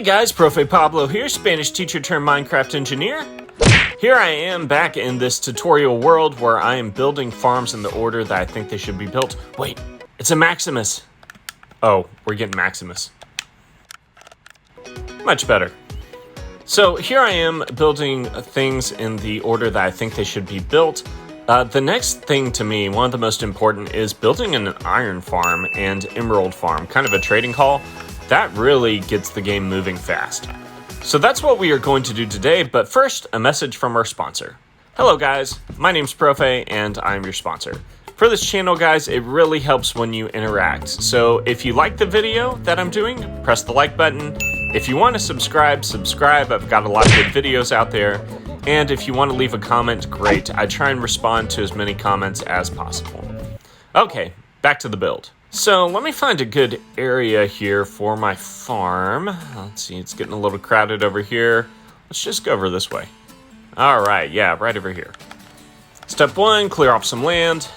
Hey guys, Profe Pablo here, Spanish teacher turned Minecraft engineer. Here I am back in this tutorial world where I am building farms in the order that I think they should be built. Wait, it's a Maximus. Oh, we're getting Maximus. Much better. So here I am building things in the order that I think they should be built. The next thing to me, one of the most important, is building an iron farm and emerald farm, kind of a trading hall. That really gets the game moving fast. So that's what we are going to do today, but first, a message from our sponsor. Hello guys, my name's Profe and I'm your sponsor. For this channel guys, it really helps when you interact. So if you like the video that I'm doing, press the like button. If you want to subscribe. I've got a lot of good videos out there. And if you want to leave a comment, great. I try and respond to as many comments as possible. Okay, back to the build. So let me find a good area here for my farm. Let's see, it's getting a little crowded over here. Let's just go over this way. All right, yeah, right over here. Step one, clear off some land.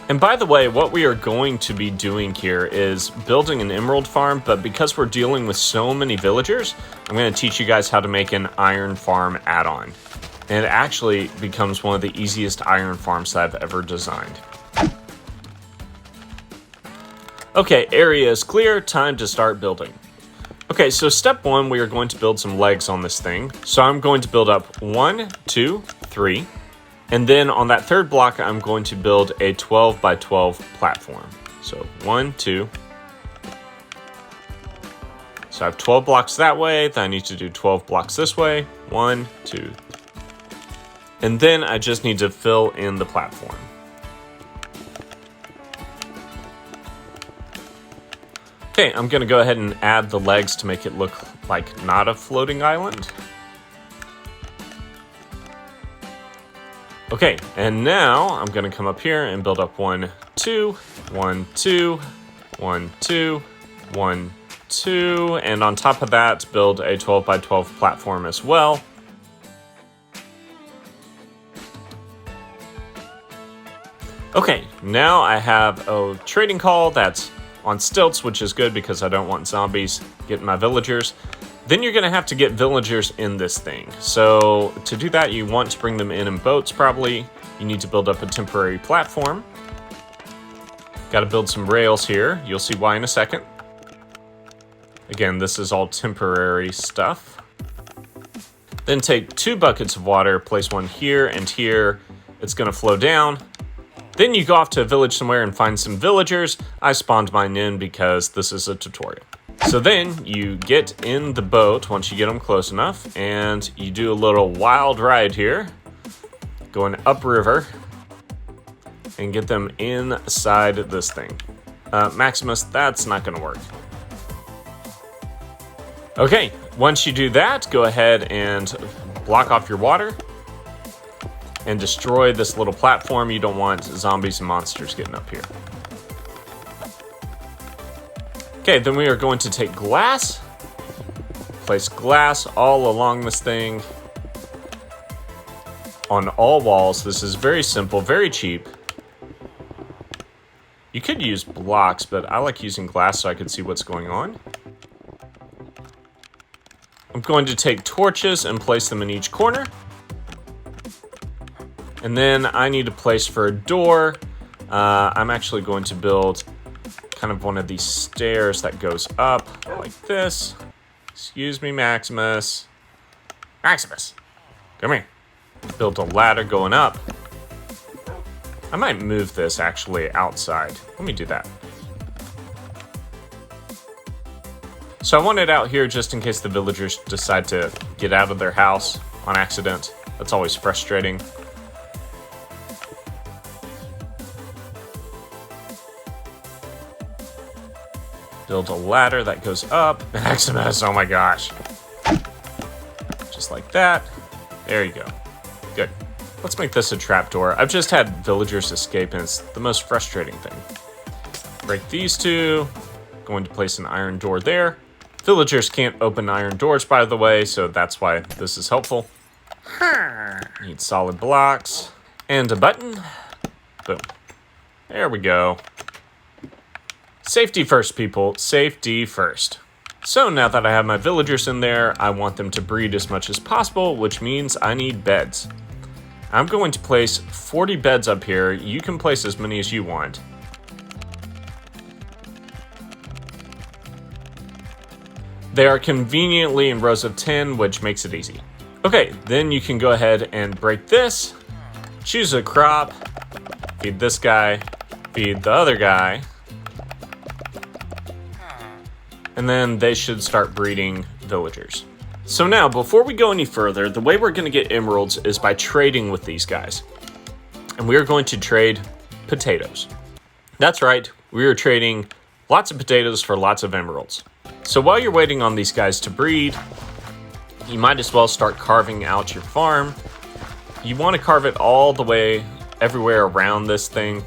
And by the way, what we are going to be doing here is building an emerald farm, but because we're dealing with so many villagers, I'm going to teach you guys how to make an iron farm add-on. And it actually becomes one of the easiest iron farms that I've ever designed. Okay, area is clear, time to start building. Okay, so step one, we are going to build some legs on this thing. So I'm going to build up 1, 2, 3. And then on that third block, I'm going to build a 12 by 12 platform. So 1, 2. So I have 12 blocks that way. Then I need to do 12 blocks this way. 1, 2. And then I just need to fill in the platform. Okay, I'm going to go ahead and add the legs to make it look like not a floating island. Okay, and now I'm going to come up here and build up 1, 2, 1, 2, 1, 2, 1, 2, and on top of that, build a 12 by 12 platform as well. Okay, now I have a trading hall that's on stilts, which is good because I don't want zombies getting my villagers. Then you're going to have to get villagers in this thing. So to do that, you want to bring them in boats probably. You need to build up a temporary platform. Got to build some rails here. You'll see why in a second. Again, this is all temporary stuff. Then take 2 buckets of water, place one here and here. It's going to flow down. Then you go off to a village somewhere and find some villagers. I spawned mine in because this is a tutorial. So then you get in the boat once you get them close enough, and you do a little wild ride here, going upriver, and get them inside this thing. Maximus, that's not going to work. Okay, once you do that, go ahead and block off your water and destroy this little platform. You don't want zombies and monsters getting up here. Okay, then we are going to take glass, place glass all along this thing, on all walls. This is very simple, very cheap. You could use blocks, but I like using glass so I can see what's going on. I'm going to take torches and place them in each corner. And then I need a place for a door. I'm actually going to build kind of one of these stairs that goes up like this. Excuse me, Maximus. Maximus, come here. Build a ladder going up. I might move this actually outside. Let me do that. So I want it out here just in case the villagers decide to get out of their house on accident. That's always frustrating. Build a ladder that goes up. Maximus, oh my gosh. Just like that. There you go. Good. Let's make this a trapdoor. I've just had villagers escape, and it's the most frustrating thing. Break these two. Going to place an iron door there. Villagers can't open iron doors, by the way, so that's why this is helpful. Need solid blocks. And a button. Boom. There we go. Safety first, people. Safety first. So now that I have my villagers in there, I want them to breed as much as possible, which means I need beds. I'm going to place 40 beds up here. You can place as many as you want. They are conveniently in rows of 10, which makes it easy. Okay, then you can go ahead and break this, choose a crop, feed this guy, feed the other guy, and then they should start breeding villagers. So now, before we go any further, the way we're going to get emeralds is by trading with these guys. And we are going to trade potatoes. That's right, we are trading lots of potatoes for lots of emeralds. So while you're waiting on these guys to breed, you might as well start carving out your farm. You want to carve it all the way everywhere around this thing,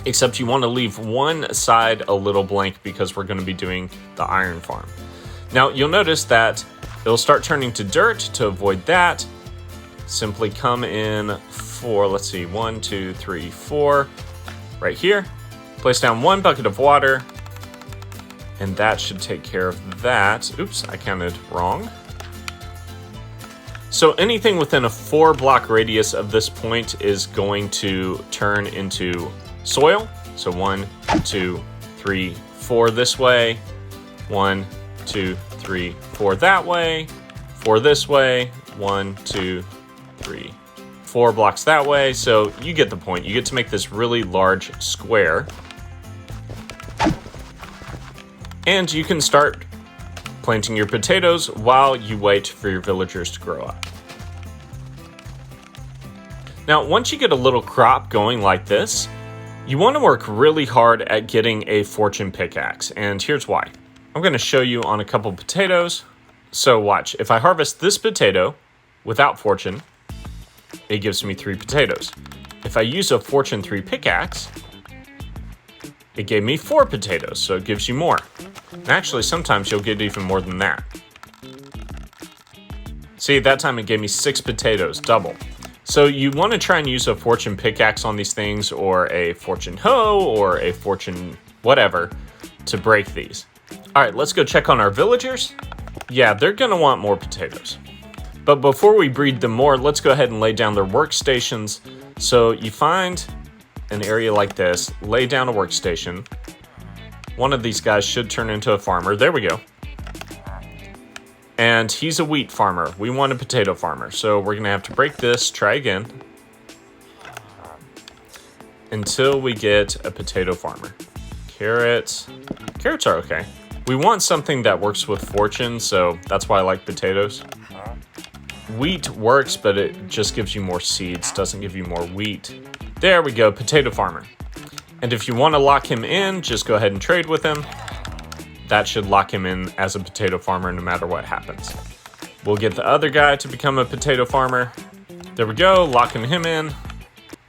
except you want to leave one side a little blank because we're going to be doing the iron farm. Now you'll notice that it'll start turning to dirt. To avoid that, simply come in for, let's see, 1, 2, 3, 4, right here. Place down 1 bucket of water, and that should take care of that. Oops, I counted wrong. So anything within a 4-block radius of this point is going to turn into soil. So 1, 2, 3, 4 this way, 1, 2, 3, 4 that way, 4 this way, 1, 2, 3, 4 blocks that way. So you get the point. You get to make this really large square. And you can start planting your potatoes while you wait for your villagers to grow up. Now, once you get a little crop going like this, you want to work really hard at getting a fortune pickaxe, and here's why. I'm going to show you on a couple potatoes. So watch, if I harvest this potato without fortune, it gives me 3 potatoes. If I use a fortune 3 pickaxe, it gave me 4 potatoes, so it gives you more. And actually, sometimes you'll get even more than that. See, that time it gave me 6 potatoes, double. So you want to try and use a fortune pickaxe on these things, or a fortune hoe, or a fortune whatever, to break these. All right, let's go check on our villagers. Yeah, they're going to want more potatoes. But before we breed them more, let's go ahead and lay down their workstations. So you find an area like this, lay down a workstation. One of these guys should turn into a farmer. There we go. And he's a wheat farmer. We want a potato farmer. So we're going to have to break this, try again, until we get a potato farmer. Carrots. Carrots are okay. We want something that works with fortune, so that's why I like potatoes. Wheat works, but it just gives you more seeds, doesn't give you more wheat. There we go, potato farmer. And if you want to lock him in, just go ahead and trade with him. That should lock him in as a potato farmer no matter what happens. We'll get the other guy to become a potato farmer. There we go, locking him in.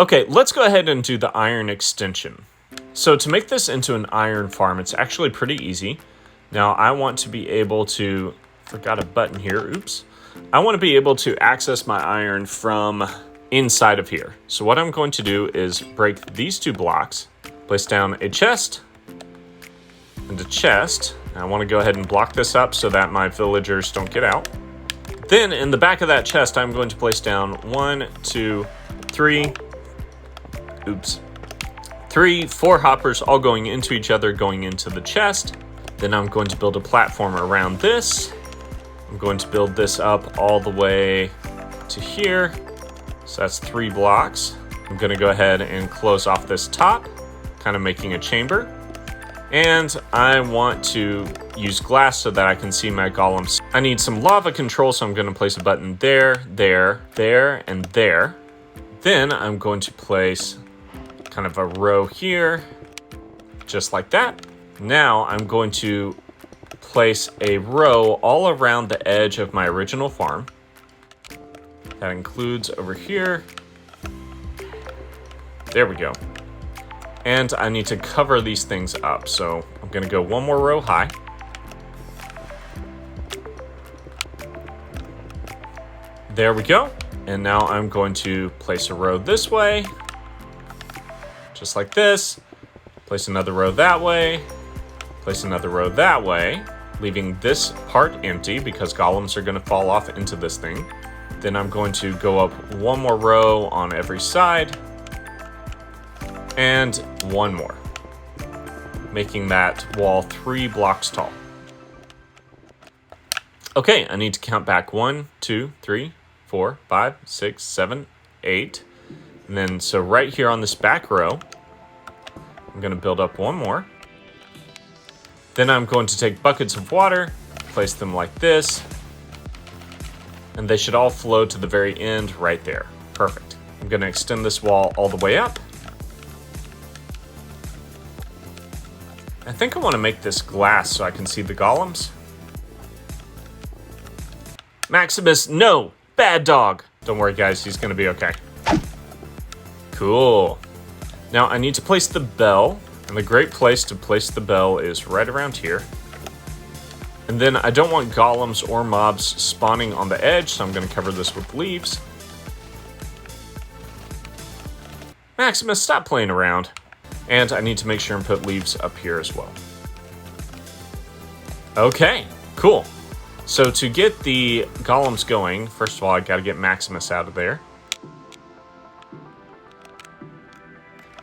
Okay, let's go ahead and do the iron extension. So to make this into an iron farm, it's actually pretty easy. Now I want to be able to, forgot a button here, oops. I want to be able to access my iron from inside of here. So what I'm going to do is break these 2 blocks, place down a chest, and a chest. I want to go ahead and block this up so that my villagers don't get out. Then in the back of that chest, I'm going to place down 1, 2, 3, oops, 3, 4 hoppers all going into each other, going into the chest. Then I'm going to build a platform around this. I'm going to build this up all the way to here. So that's 3 blocks. I'm going to go ahead and close off this top, kind of making a chamber. And I want to use glass so that I can see my golems. I need some lava control, so I'm going to place a button there, there, there, and there. Then I'm going to place kind of a row here, just like that. Now I'm going to place a row all around the edge of my original farm. That includes over here. There we go. And I need to cover these things up. So I'm going to go 1 more row high. There we go. And now I'm going to place a row this way. Just like this. Place another row that way. Place another row that way, leaving this part empty because golems are going to fall off into this thing. Then I'm going to go up one more row on every side. And one more, making that wall 3 blocks tall. Okay, I need to count back 1, 2, 3, 4, 5, 6, 7, 8. And then, so right here on this back row, I'm going to build up one more. Then I'm going to take buckets of water, place them like this, and they should all flow to the very end right there. Perfect. I'm going to extend this wall all the way up. I think I want to make this glass so I can see the golems. Maximus, no! Bad dog! Don't worry, guys, he's going to be okay. Cool. Now I need to place the bell, and the great place to place the bell is right around here. And then I don't want golems or mobs spawning on the edge, so I'm going to cover this with leaves. Maximus, stop playing around. And I need to make sure and put leaves up here as well. Okay, cool. So to get the golems going, first of all, I got to get Maximus out of there.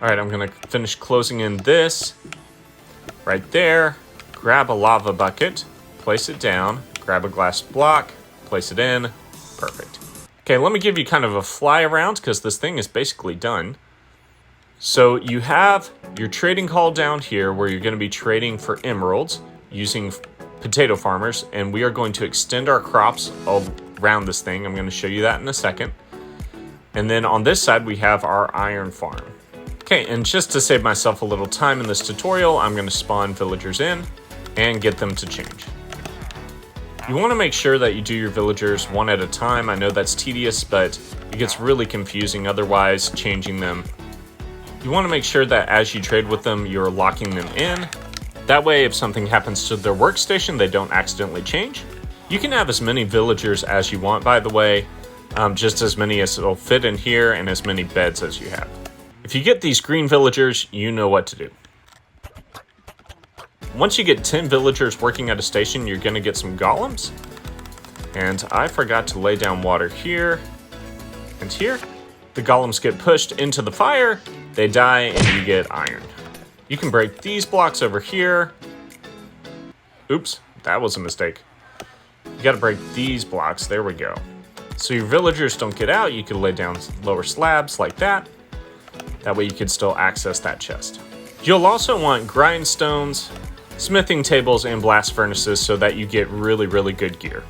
All right, I'm going to finish closing in this right there. Grab a lava bucket, place it down, grab a glass block, place it in. Perfect. Okay, let me give you kind of a fly around because this thing is basically done. So you have your trading hall down here where you're going to be trading for emeralds using potato farmers, and we are going to extend our crops all around this thing. I'm going to show you that in a second. And then on this side, we have our iron farm. Okay, and just to save myself a little time in this tutorial, I'm going to spawn villagers in and get them to change. You want to make sure that you do your villagers one at a time. I know that's tedious, but it gets really confusing otherwise changing them. You want to make sure that as you trade with them, you're locking them in. That way, if something happens to their workstation, they don't accidentally change. You can have as many villagers as you want, by the way, just as many as will fit in here and as many beds as you have. If you get these green villagers, you know what to do. Once you get 10 villagers working at a station, you're going to get some golems. And I forgot to lay down water here and here. The golems get pushed into the fire, they die, and you get iron. You can break these blocks over here. Oops, that was a mistake. You gotta break these blocks, there we go. So your villagers don't get out, you can lay down lower slabs like that. That way you can still access that chest. You'll also want grindstones, smithing tables, and blast furnaces so that you get really, really good gear.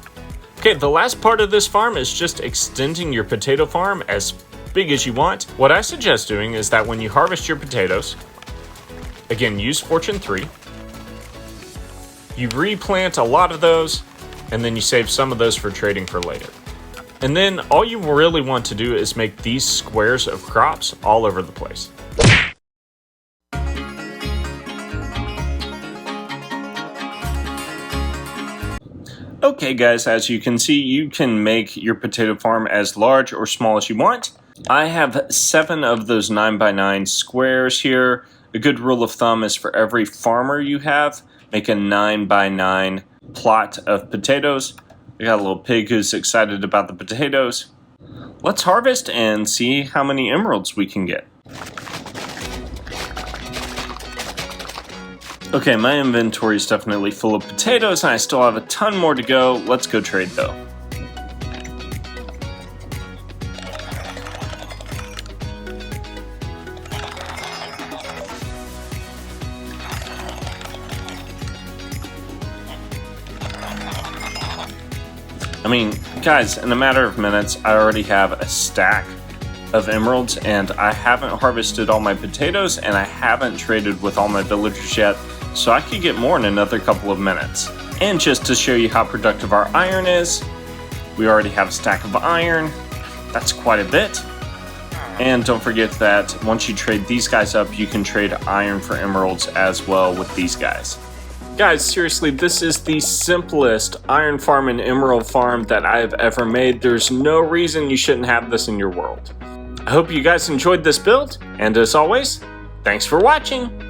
Okay, the last part of this farm is just extending your potato farm as big as you want. What I suggest doing is that when you harvest your potatoes, again, use Fortune 3. You replant a lot of those, and then you save some of those for trading for later. And then all you really want to do is make these squares of crops all over the place. Okay guys, as you can see, you can make your potato farm as large or small as you want. I have 7 of those 9x9 squares here. A good rule of thumb is for every farmer you have, make a 9x9 plot of potatoes. I got a little pig who's excited about the potatoes. Let's harvest and see how many emeralds we can get. Okay, my inventory is definitely full of potatoes and I still have a ton more to go. Let's go trade though. I mean, guys, in a matter of minutes, I already have a stack of emeralds, and I haven't harvested all my potatoes, and I haven't traded with all my villagers yet, so I could get more in another couple of minutes. And just to show you how productive our iron is, we already have a stack of iron. That's quite a bit. And don't forget that once you trade these guys up, you can trade iron for emeralds as well with these guys. Guys, seriously, this is the simplest iron farm and emerald farm that I have ever made. There's no reason you shouldn't have this in your world. I hope you guys enjoyed this build, and as always, thanks for watching!